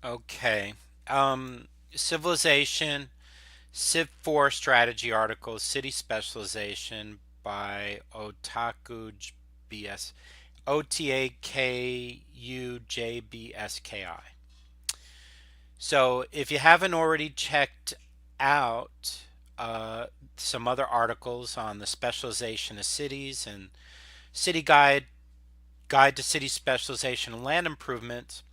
Okay. Civilization, Civ 4 strategy article, City Specialization by BS, OTAKUJBSKI. So if you haven't already checked out uh, some other articles on the specialization of cities and city guide to city specialization and land improvements,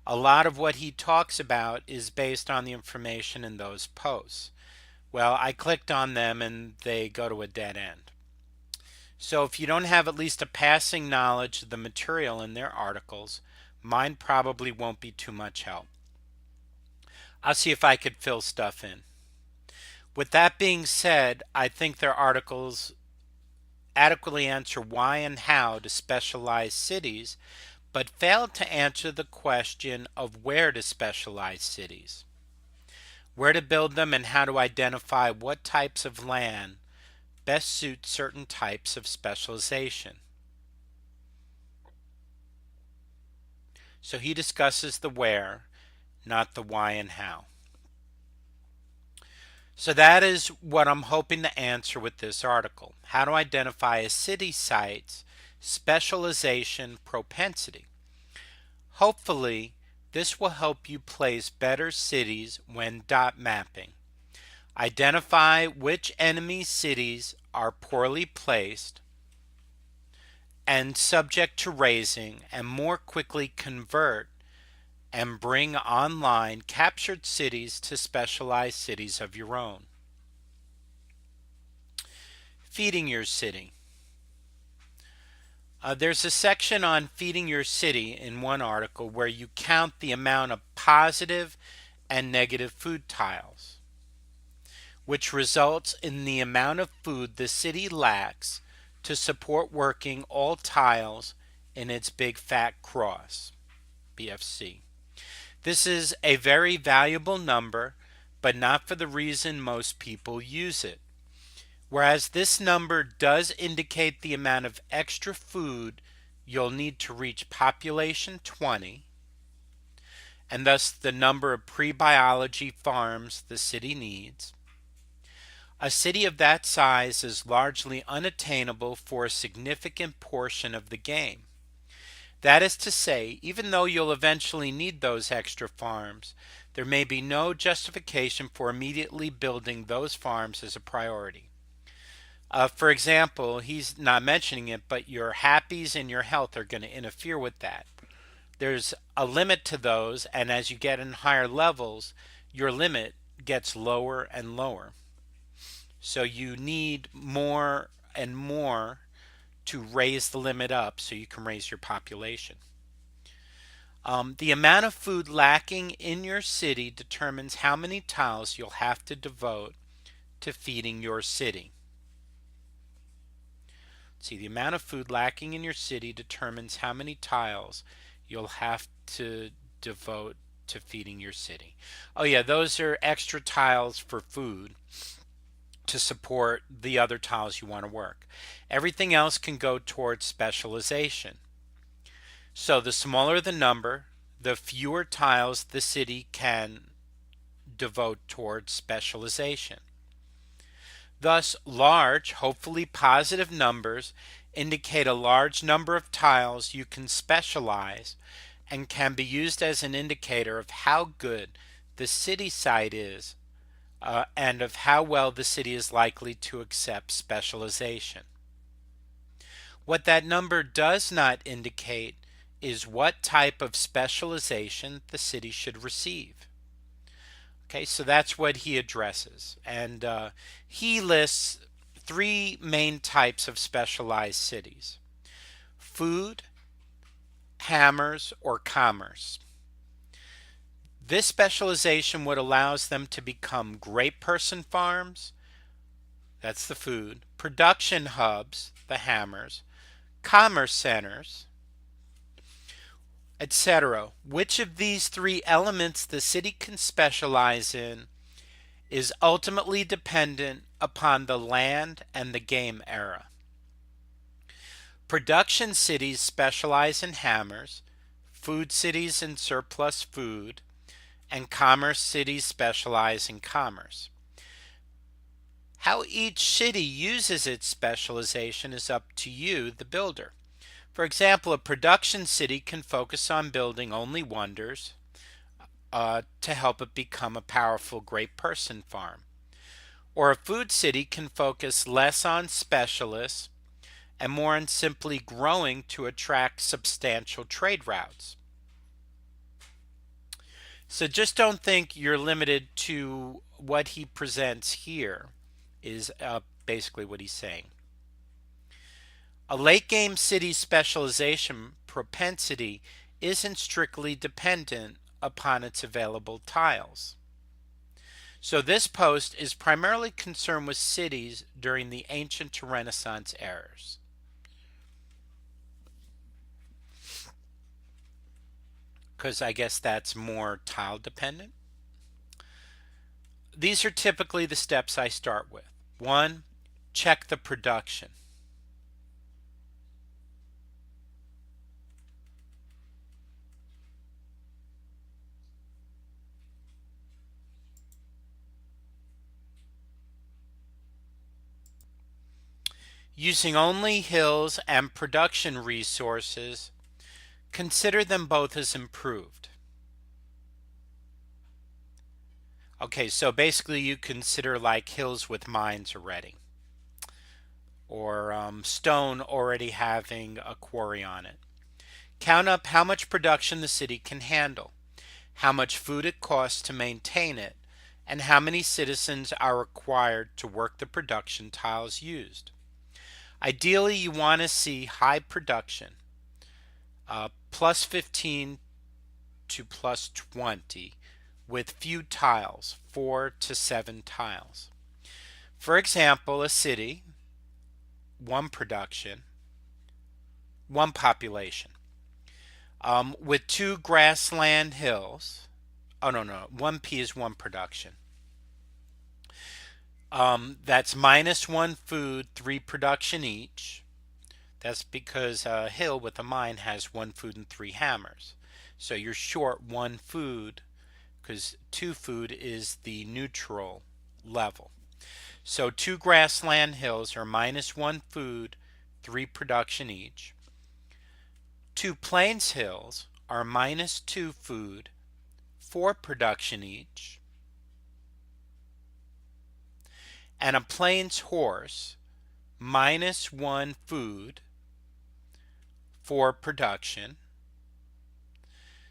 a lot of what he talks about is based on the information in those posts. Well, I clicked on them and they go to a dead end. So if you don't have at least a passing knowledge of the material in their articles, mine probably won't be too much help. I'll see if I could fill stuff in. With that being said, I think their articles adequately answer why and how to specialize cities, but fail to answer the question of where to specialize cities, where to build them, and how to identify what types of land best suit certain types of specialization. So he discusses the where, not the why and how. So that is what I'm hoping to answer with this article. How to identify a city site's specialization propensity. Hopefully, this will help you place better cities when dot mapping. Identify which enemy cities are poorly placed and subject to raising, and more quickly convert and bring online captured cities to specialized cities of your own. Feeding your city. There's a section on feeding your city in one article where you count the amount of positive and negative food tiles, which results in the amount of food the city lacks to support working all tiles in its big fat cross, BFC. This is a very valuable number, but not for the reason most people use it. Whereas this number does indicate the amount of extra food you'll need to reach population 20, and thus the number of pre-biology farms the city needs. A city of that size is largely unattainable for a significant portion of the game. That is to say, even though you'll eventually need those extra farms, there may be no justification for immediately building those farms as a priority. For example, he's not mentioning it, but your happies and your health are going to interfere with that. There's a limit to those, and as you get in higher levels, your limit gets lower and lower. So you need more and more to raise the limit up so you can raise your population. The amount of food lacking in your city determines how many tiles you'll have to devote to feeding your city. See, the amount of food lacking in your city determines how many tiles you'll have to devote to feeding your city. Oh yeah, those are extra tiles for food to support the other tiles you want to work. Everything else can go towards specialization. So the smaller the number, the fewer tiles the city can devote towards specialization. Thus, large, hopefully positive numbers indicate a large number of tiles you can specialize and can be used as an indicator of how good the city site is and of how well the city is likely to accept specialization. What that number does not indicate is what type of specialization the city should receive. Okay, so that's what he addresses. And he lists three main types of specialized cities: food, hammers, or commerce. This specialization would allow them to become great person farms, that's the food, production hubs, the hammers, commerce centers, etc. Which of these three elements the city can specialize in is ultimately dependent upon the land and the game era. Production cities specialize in hammers, food cities in surplus food, and commerce cities specialize in commerce. How each city uses its specialization is up to you, the builder. For example, a production city can focus on building only wonders to help it become a powerful, great person farm. Or a food city can focus less on specialists and more on simply growing to attract substantial trade routes. So just don't think you're limited to what he presents here, is basically what he's saying. A late game city's specialization propensity isn't strictly dependent upon its available tiles. So this post is primarily concerned with cities during the ancient to Renaissance eras. Because I guess that's more tile dependent. These are typically the steps I start with. 1. Check the production. Using only hills and production resources, consider them both as improved. Okay, so basically you consider like hills with mines already, or stone already having a quarry on it. Count up how much production the city can handle, how much food it costs to maintain it, and how many citizens are required to work the production tiles used. Ideally, you want to see high production, plus 15 to plus 20, with few tiles, 4 to 7 tiles. For example, a city, one production, one population, with 2 grassland hills. Oh, no, 1P is 1 production. That's minus 1 food, 3 production each. That's because a hill with a mine has 1 food and 3 hammers. So you're short 1 food because 2 food is the neutral level. So 2 grassland hills are minus 1 food, 3 production each. 2 plains hills are minus 2 food, 4 production each. And a plains horse, minus 1 food, 4 production.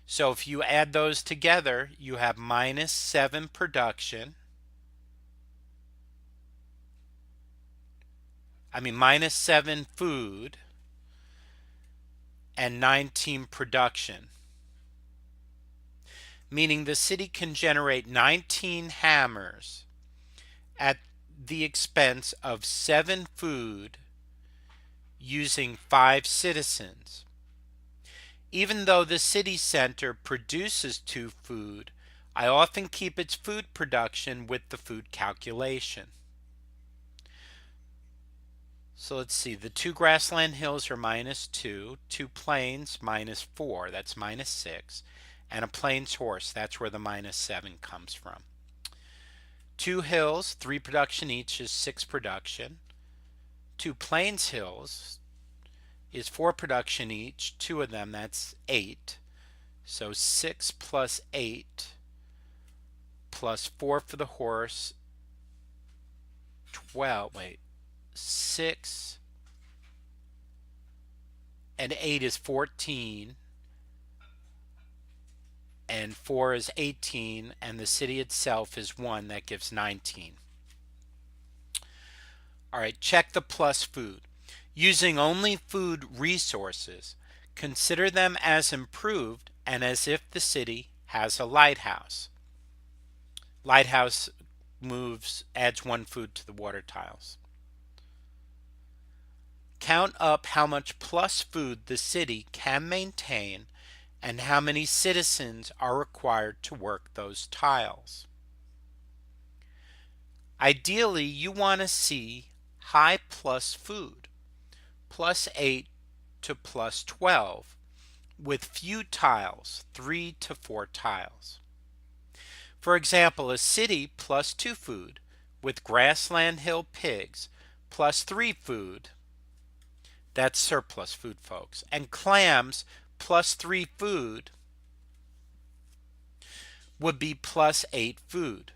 So if you add those together, you have minus 7 production. Minus 7 food and 19 production. Meaning the city can generate 19 hammers at the expense of 7 food using 5 citizens. Even though the city center produces 2 food, I often keep its food production with the food calculation. So let's see, the 2 grassland hills are minus 2, 2 plains minus 4, that's minus 6, and a plains horse, that's where the minus 7 comes from. 2 hills, 3 production each is 6 production. 2 plains hills is 4 production each, 2 of them, that's 8. So 6 plus 8 plus 4 for the horse, 6 and 8 is 14, and 4 is 18, and the city itself is 1, that gives 19. Alright, check the plus food. Using only food resources, consider them as improved and as if the city has a lighthouse. Lighthouse adds 1 food to the water tiles. Count up how much plus food the city can maintain and how many citizens are required to work those tiles. Ideally, you want to see high plus food, plus 8 to plus 12, with few tiles, 3 to 4 tiles. For example, a city plus 2 food with grassland hill pigs plus 3 food, that's surplus food, folks, and clams plus 3 food would be plus 8 food.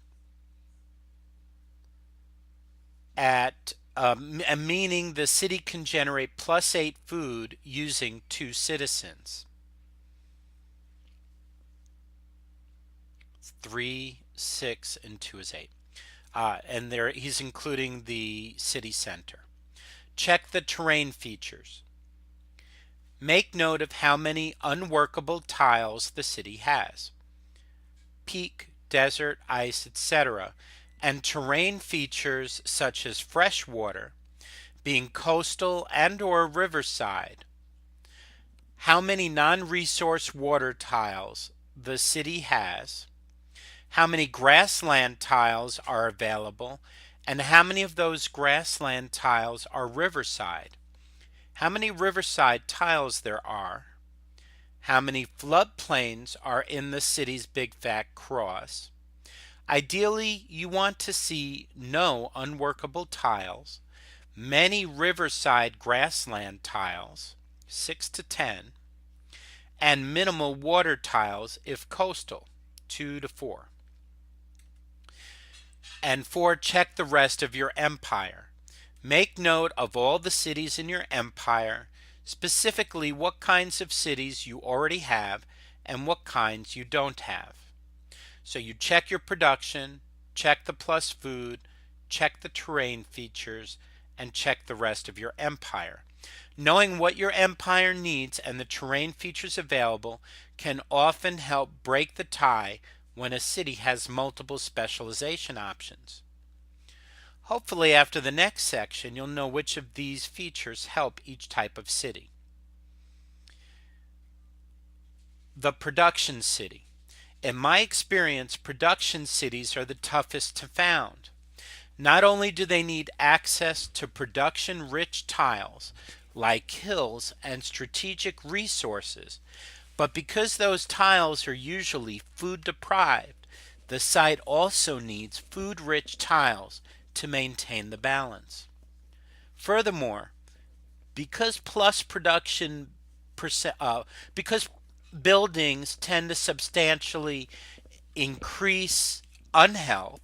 Meaning the city can generate plus 8 food using 2 citizens. 3, 6, and 2 is 8. And there he's including the city center. Check the terrain features. Make note of how many unworkable tiles the city has. Peak, desert, ice, etc. And terrain features such as fresh water, being coastal and or riverside. How many non-resource water tiles the city has. How many grassland tiles are available, and how many of those grassland tiles are riverside. How many riverside tiles there are. How many floodplains are in the city's big fat cross. Ideally, you want to see no unworkable tiles, many riverside grassland tiles, 6 to 10, and minimal water tiles if coastal, 2 to 4. And 4, check the rest of your empire. Make note of all the cities in your empire, specifically what kinds of cities you already have and what kinds you don't have. So you check your production, check the plus food, check the terrain features, and check the rest of your empire. Knowing what your empire needs and the terrain features available can often help break the tie when a city has multiple specialization options. Hopefully after the next section you'll know which of these features help each type of city. The production city. In my experience, production cities are the toughest to found. Not only do they need access to production-rich tiles like hills and strategic resources, but because those tiles are usually food deprived, the site also needs food-rich tiles to maintain the balance. Furthermore, because because buildings tend to substantially increase unhealth,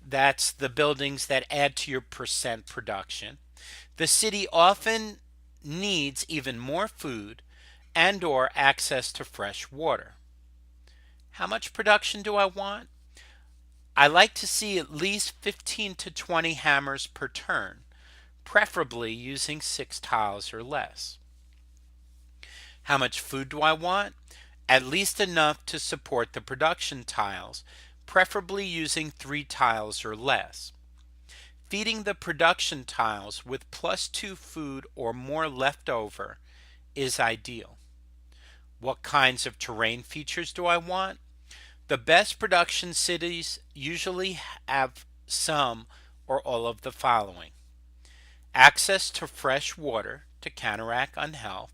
that's the buildings that add to your percent production, the city often needs even more food and or access to fresh water. How much production do I want? I like to see at least 15 to 20 hammers per turn, preferably using 6 tiles or less. How much food do I want? At least enough to support the production tiles, preferably using 3 tiles or less. Feeding the production tiles with plus 2 food or more left over is ideal. What kinds of terrain features do I want? The best production cities usually have some or all of the following: access to fresh water to counteract unhealth,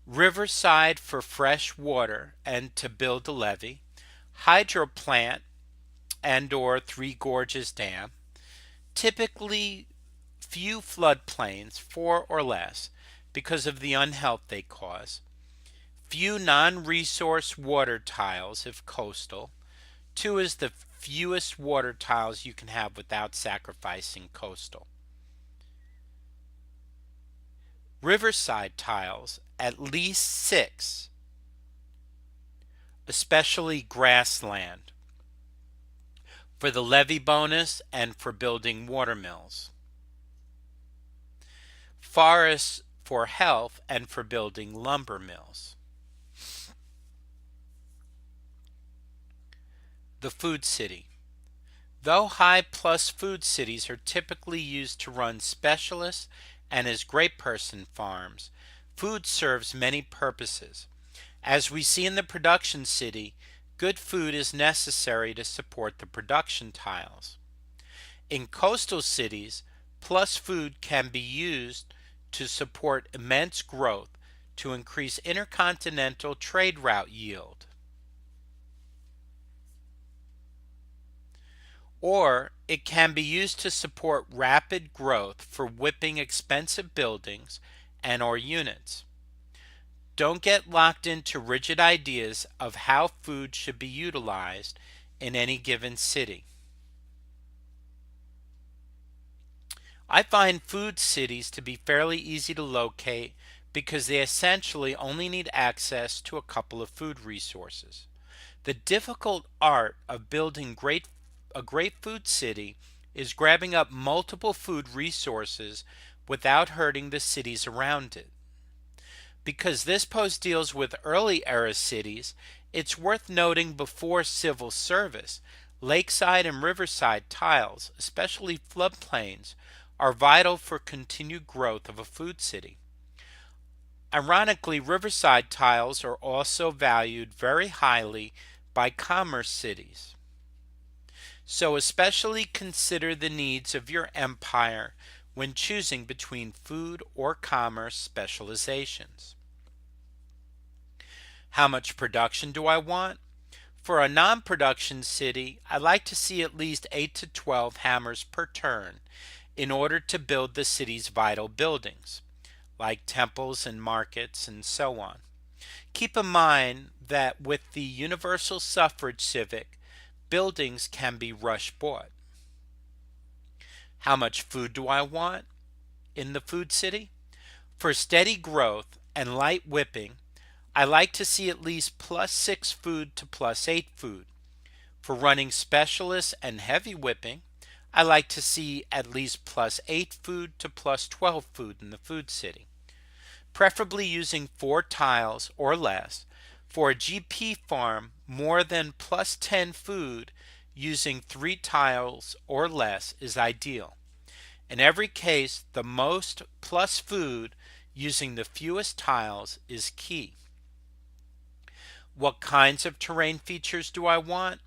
riverside for fresh water and to build a levee, hydro plant and or Three Gorges Dam, typically few floodplains, 4 or less, because of the unhealth they cause, few non-resource water tiles if coastal. 2 is the fewest water tiles you can have without sacrificing coastal. Riverside tiles, at least 6, especially grassland, for the levee bonus and for building watermills. Forests for health and for building lumber mills. The food city. Though high plus food cities are typically used to run specialist and as great person farms, food serves many purposes. As we see in the production city, good food is necessary to support the production tiles. In coastal cities, plus food can be used to support immense growth to increase intercontinental trade route yield. Or it can be used to support rapid growth for whipping expensive buildings and or units. Don't get locked into rigid ideas of how food should be utilized in any given city. I find food cities to be fairly easy to locate because they essentially only need access to a couple of food resources. The difficult art of building a great food city is grabbing up multiple food resources without hurting the cities around it. Because this post deals with early era cities, it's worth noting before civil service, lakeside and riverside tiles, especially floodplains, are vital for continued growth of a food city. Ironically, riverside tiles are also valued very highly by commerce cities. So, especially consider the needs of your empire when choosing between food or commerce specializations. How much production do I want? For a non production city, I like to see at least 8 to 12 hammers per turn in order to build the city's vital buildings, like temples and markets and so on. Keep in mind that with the universal suffrage civic, buildings can be rush bought. How much food do I want in the food city? For steady growth and light whipping, I like to see at least +6 food to +8 food. For running specialists and heavy whipping, I like to see at least +8 food to +12 food in the food city, preferably using 4 tiles or less. For a GP farm, more than +10 food using 3 tiles or less is ideal. In every case, the most plus food using the fewest tiles is key. What kinds of terrain features do I want?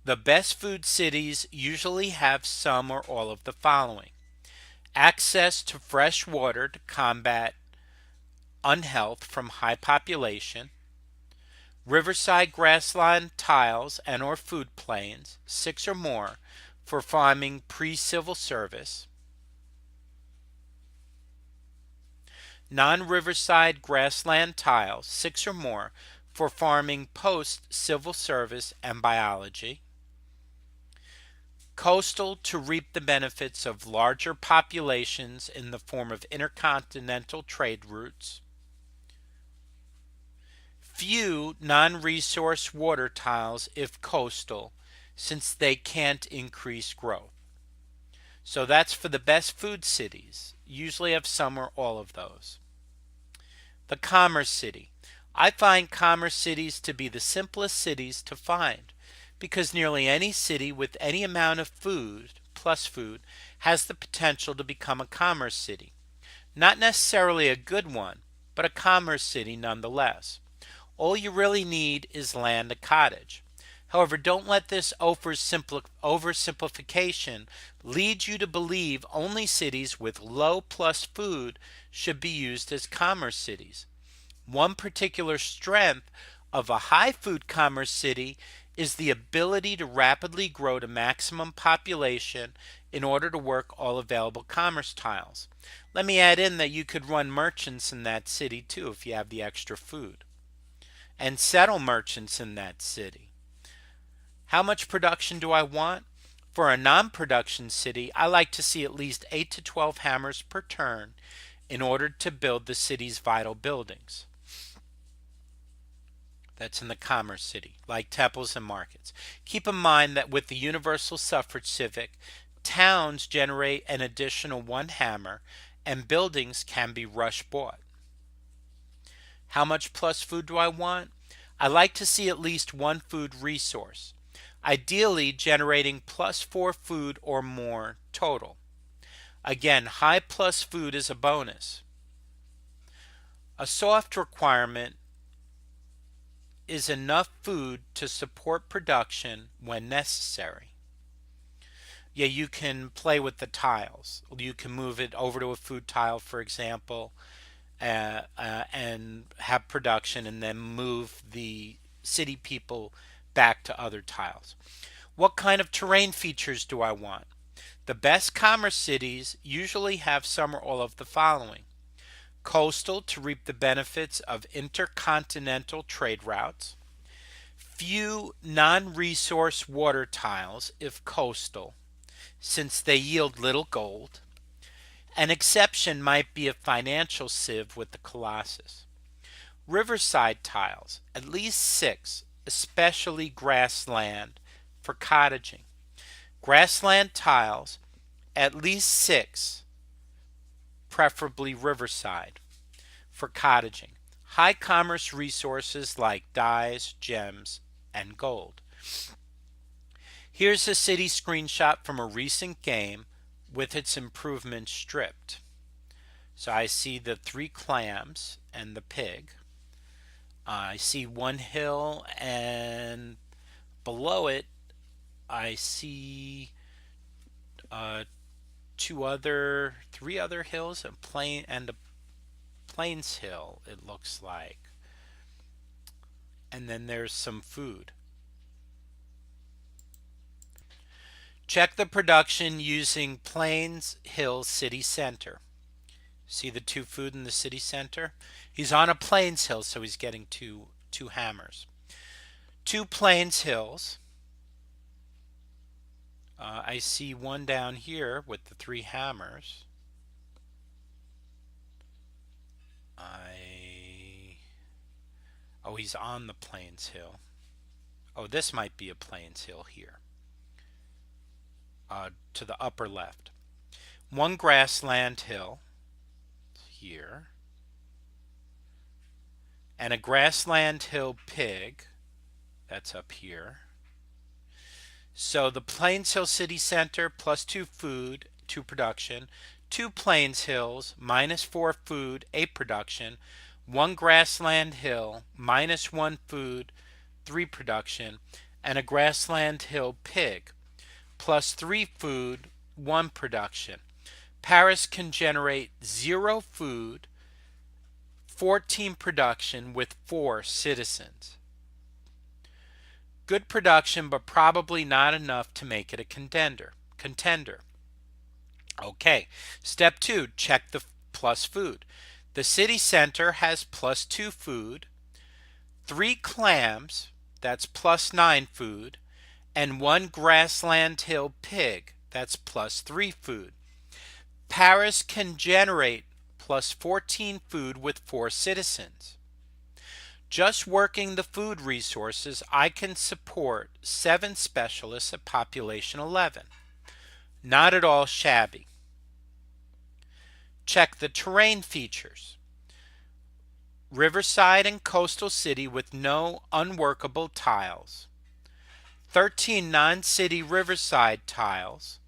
The best food cities usually have some or all of the following: access to fresh water to combat unhealth from high population, riverside grassland tiles and or food plains, 6 or more, for farming pre-civil service, non-riverside grassland tiles, 6 or more, for farming post-civil service and biology, coastal to reap the benefits of larger populations in the form of intercontinental trade routes, few non-resource water tiles if coastal, since they can't increase growth. So that's for the best food cities. Usually have some or all of those. The commerce city. I find commerce cities to be the simplest cities to find because nearly any city with any amount of food, plus food, has the potential to become a commerce city. Not necessarily a good one, but a commerce city nonetheless. All you really need is land, a cottage. However, don't let this oversimplification lead you to believe only cities with low plus food should be used as commerce cities. One particular strength of a high food commerce city is the ability to rapidly grow to maximum population in order to work all available commerce tiles. Let me add in that you could run merchants in that city too if you have the extra food, and settle merchants in that city. How much production do I want? For a non-production city, I like to see at least 8 to 12 hammers per turn in order to build the city's vital buildings. That's in the commerce city, like temples and markets. Keep in mind that with the universal suffrage civic, towns generate an additional 1 hammer and buildings can be rush bought. How much plus food do I want? I like to see at least 1 food resource, ideally generating +4 food or more total. Again, high plus food is a bonus. A soft requirement is enough food to support production when necessary. Yeah, you can play with the tiles. You can move it over to a food tile, for example, and have production and then move the city people back to other tiles. What kind of terrain features do I want? The best commerce cities usually have some or all of the following: coastal to reap the benefits of intercontinental trade routes, few non resource water tiles if coastal, since they yield little gold. An exception might be a financial sieve with the Colossus. Riverside tiles, at least 6, especially grassland for cottaging. Grassland tiles, at least 6, preferably riverside, for cottaging. High commerce resources like dyes, gems, and gold. Here's a city screenshot from a recent game with its improvements stripped. So I see the 3 clams and the pig. I see one hill, and below it I see three other hills, a plain and a plains hill, it looks like. And then there's some food. Check the production using Plains Hill City Center. See the 2 food in the city center? He's on a Plains Hill, so he's getting two hammers. 2 Plains Hills. I see one down here with the 3 hammers. Oh, he's on the Plains Hill. Oh, this might be a Plains Hill here. To the upper left. 1 grassland hill here. And a grassland hill pig. That's up here. So the Plains Hill City Center plus 2 food, 2 production. 2 Plains Hills minus 4 food, 8 production. 1 grassland hill minus 1 food, 3 production. And a grassland hill pig plus 3 food, 1 production. Paris can generate 0 food, 14 production with 4 citizens. Good production, but probably not enough to make it a contender. Okay, step 2, check the plus food. The city center has plus 2 food, 3 clams, that's plus 9 food, and 1 grassland hill pig, that's plus 3 food. Paris can generate plus 14 food with 4 citizens. Just working the food resources, I can support 7 specialists at population 11. Not at all shabby. Check the terrain features. Riverside and coastal city with no unworkable tiles. 13 non-city riverside tiles.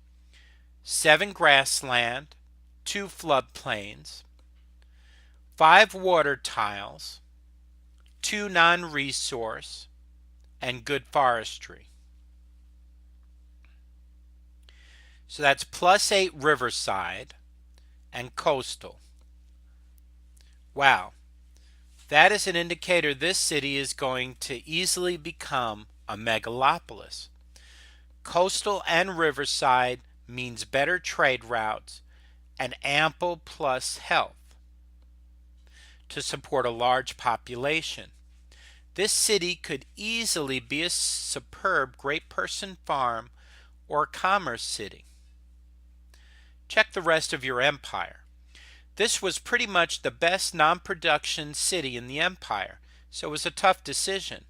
7 grassland, 2 floodplains. 5 water tiles. 2 non-resource, and good forestry. So that's plus 8 riverside and coastal. Wow, that is an indicator this city is going to easily become a megalopolis. Coastal and riverside means better trade routes and ample plus health to support a large population. This city could easily be a superb great person farm or commerce city. Check the rest of your empire. This was pretty much the best non-production city in the empire, so it was a tough decision.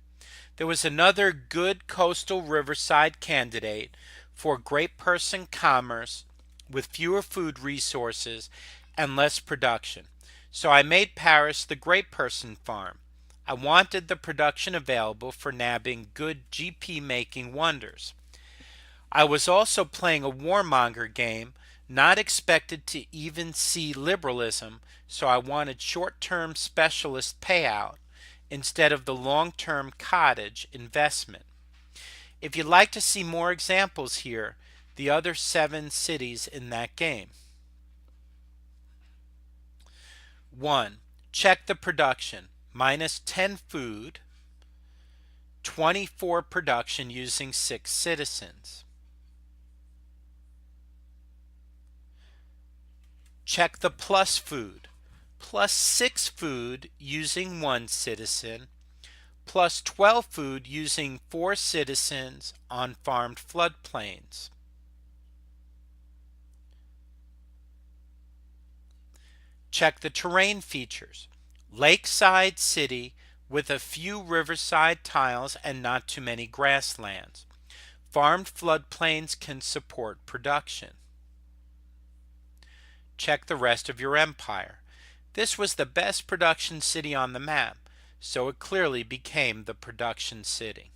There was another good coastal riverside candidate for great person commerce with fewer food resources and less production. So I made Paris the great person farm. I wanted the production available for nabbing good GP making wonders. I was also playing a warmonger game, not expected to even see liberalism, so I wanted short-term specialist payout instead of the long-term cottage investment. If you'd like to see more examples here, the other 7 cities in that game. 1. Check the production. Minus 10 food, 24 production using 6 citizens. Check the plus food. Plus 6 food using 1 citizen, plus 12 food using 4 citizens on farmed floodplains. Check the terrain features. Lakeside city with a few riverside tiles and not too many grasslands. Farmed floodplains can support production. Check the rest of your empire. This was the best production city on the map, so it clearly became the production city.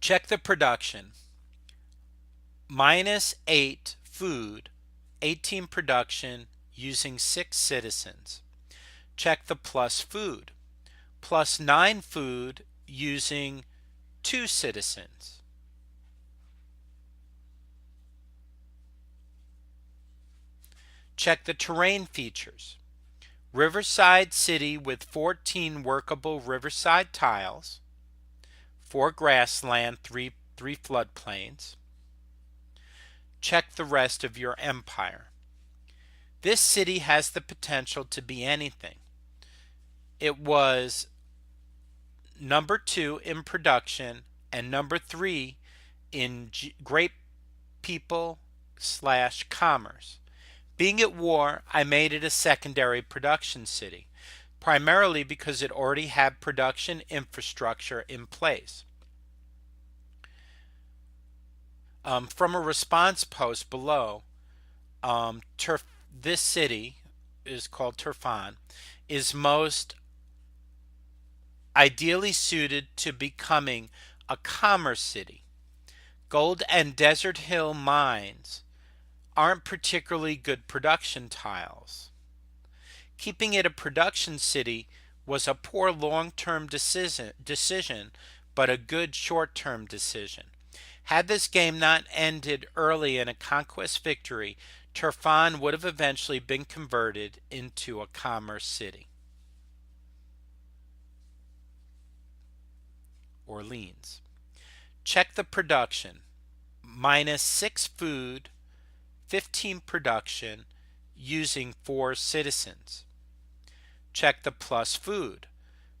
Check the production. -8 food, 18 production using 6 citizens. Check the plus food. +9 food using 2 citizens. Check the terrain features. Riverside city with 14 workable riverside tiles, 4 grassland, 3 floodplains. Check the rest of your empire. This city has the potential to be anything. It was number 2 in production and number 3 in great people / commerce. Being at war, I made it a secondary production city, primarily because it already had production infrastructure in place. From a response post below, this city is called Turfan, is most ideally suited to becoming a commerce city. Gold and Desert Hill mines aren't particularly good production tiles. Keeping it a production city was a poor long-term decision, but a good short-term decision. Had this game not ended early in a conquest victory, Turfan would have eventually been converted into a commerce city. Orleans. Check the production. -6 food, 15 production using 4 citizens. Check the plus food.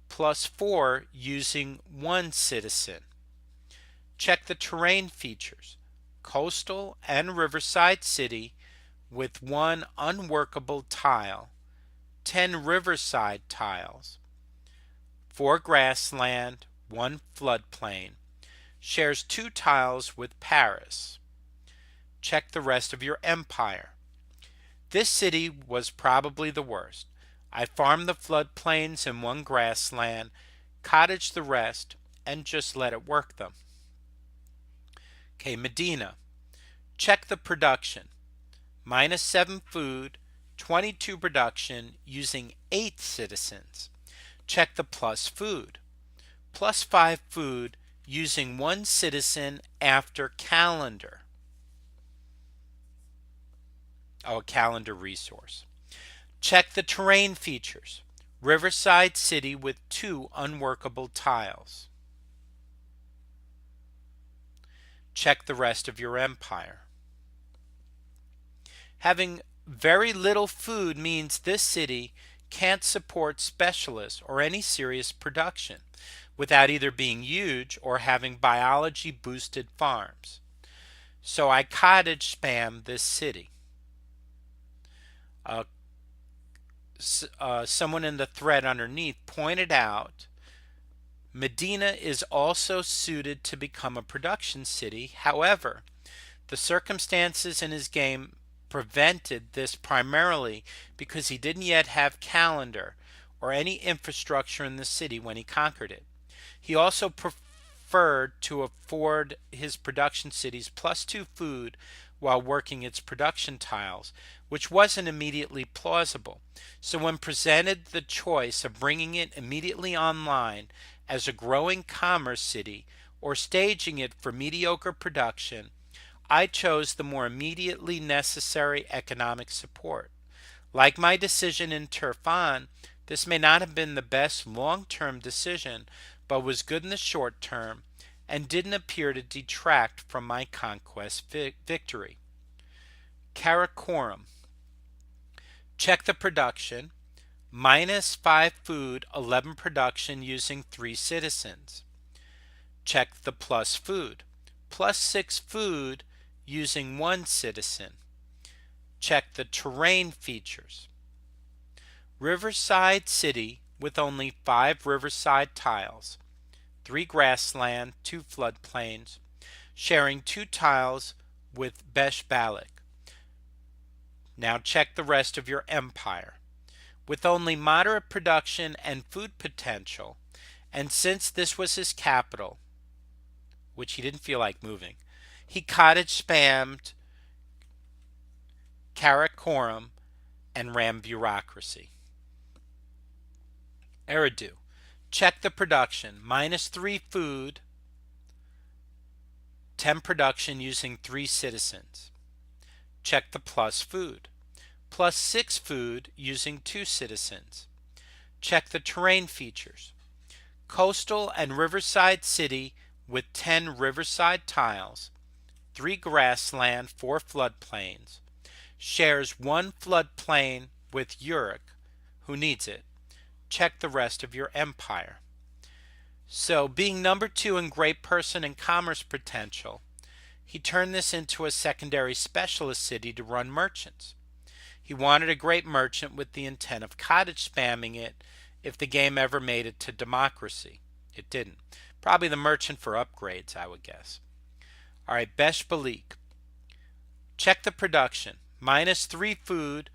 +4 using 1 citizen. Check the terrain features. Coastal and riverside city with 1 unworkable tile, 10 riverside tiles, 4 grassland, 1 floodplain. Shares 2 tiles with Paris. Check the rest of your empire. This city was probably the worst. I farmed the floodplains and 1 grassland, cottaged the rest, and just let it work them. Okay, Medina. Check the production. -7 food, 22 production using 8 citizens. Check the plus food. +5 food using 1 citizen after calendar. A calendar resource. Check the terrain features. Riverside city with 2 unworkable tiles. Check the rest of your empire. Having very little food means this city can't support specialists or any serious production without either being huge or having biology boosted farms. So I cottage spam this city. Someone in the thread underneath pointed out Medina is also suited to become a production city. However, the circumstances in his game prevented this primarily because he didn't yet have calendar or any infrastructure in the city when he conquered it. He also preferred to afford his production cities +2 food while working its production tiles, which wasn't immediately plausible. So when presented the choice of bringing it immediately online as a growing commerce city or staging it for mediocre production, I chose the more immediately necessary economic support. Like my decision in Turfan, this may not have been the best long-term decision, but was good in the short term and didn't appear to detract from my conquest victory. Karakoram. Check the production. -5 food, 11 production using 3 citizens. Check the plus food. +6 food using 1 citizen. Check the terrain features. Riverside City with only 5 riverside tiles, 3 grassland, 2 floodplains, sharing 2 tiles with Beshbalik. Now check the rest of your empire. With only moderate production and food potential, and since this was his capital, which he didn't feel like moving, he cottage spammed Karakoram and ran bureaucracy. Eridu. Check the production. -3 food, 10 production using 3 citizens. Check the plus food. +6 food using 2 citizens. Check the terrain features. Coastal and riverside city with 10 riverside tiles, 3 grassland, 4 floodplains. Shares 1 floodplain with Uruk, who needs it. Check the rest of your empire. So, being number 2 in great person and commerce potential, he turned this into a secondary specialist city to run merchants. He wanted a great merchant with the intent of cottage spamming it if the game ever made it to democracy. It didn't. Probably the merchant for upgrades, I would guess. Alright, Beshbalik. Check the production. -3 food,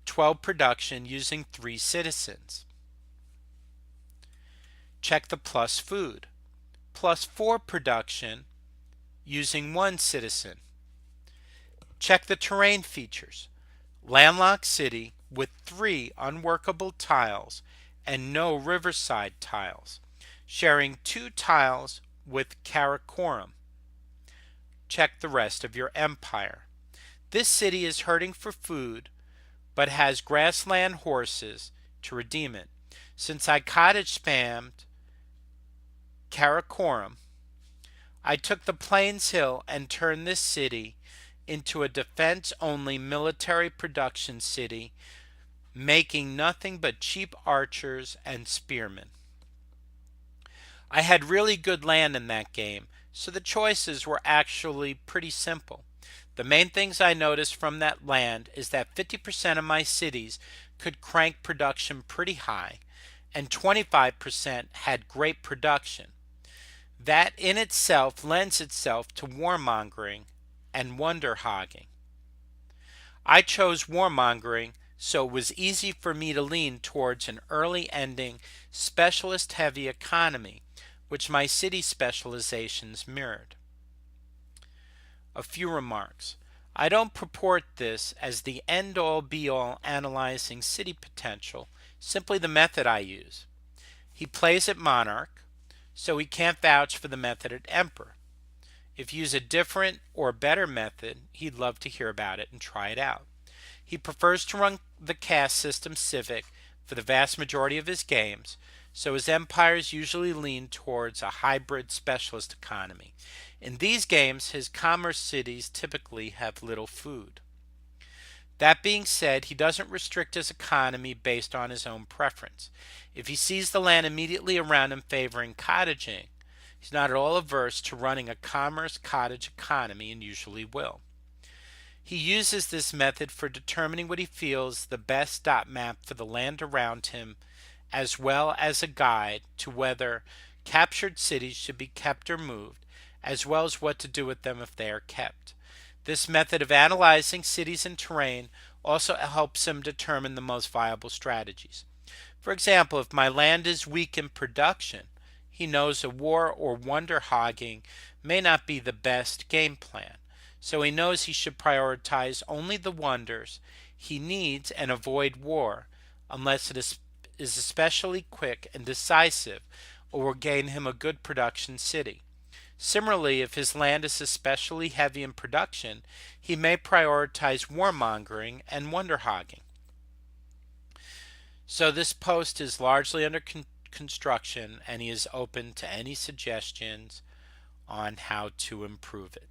12 production using 3 citizens. Check the plus food. +4 production using 1 citizen. Check the terrain features. Landlocked city with 3 unworkable tiles and no riverside tiles, sharing 2 tiles with Karakoram. Check the rest of your empire. This city is hurting for food, but has grassland horses to redeem it. Since I cottage spammed Karakoram, I took the Plains Hill and turned this city into a defense-only military production city, making nothing but cheap archers and spearmen. I had really good land in that game, so the choices were actually pretty simple. The main things I noticed from that land is that 50% of my cities could crank production pretty high, and 25% had great production. That in itself lends itself to warmongering and wonder hogging. I chose warmongering so it was easy for me to lean towards an early ending specialist heavy economy, which my city specializations mirrored. A few remarks. I don't purport this as the end-all be-all analyzing city potential, simply the method I use. He plays at monarch, so he can't vouch for the method at emperor. If you use a different or better method, he'd love to hear about it and try it out. He prefers to run the caste system civic for the vast majority of his games, so his empires usually lean towards a hybrid specialist economy. In these games, his commerce cities typically have little food. That being said, he doesn't restrict his economy based on his own preference. If he sees the land immediately around him favoring cottaging, he's not at all averse to running a commerce cottage economy and usually will. He uses this method for determining what he feels the best dot map for the land around him, as well as a guide to whether captured cities should be kept or moved, as well as what to do with them if they are kept. This method of analyzing cities and terrain also helps him determine the most viable strategies. For example, if my land is weak in production, he knows a war or wonder hogging may not be the best game plan, so he knows he should prioritize only the wonders he needs and avoid war, unless it is especially quick and decisive or will gain him a good production city. Similarly, if his land is especially heavy in production, he may prioritize warmongering and wonder hogging. So this post is largely under construction, and he is open to any suggestions on how to improve it.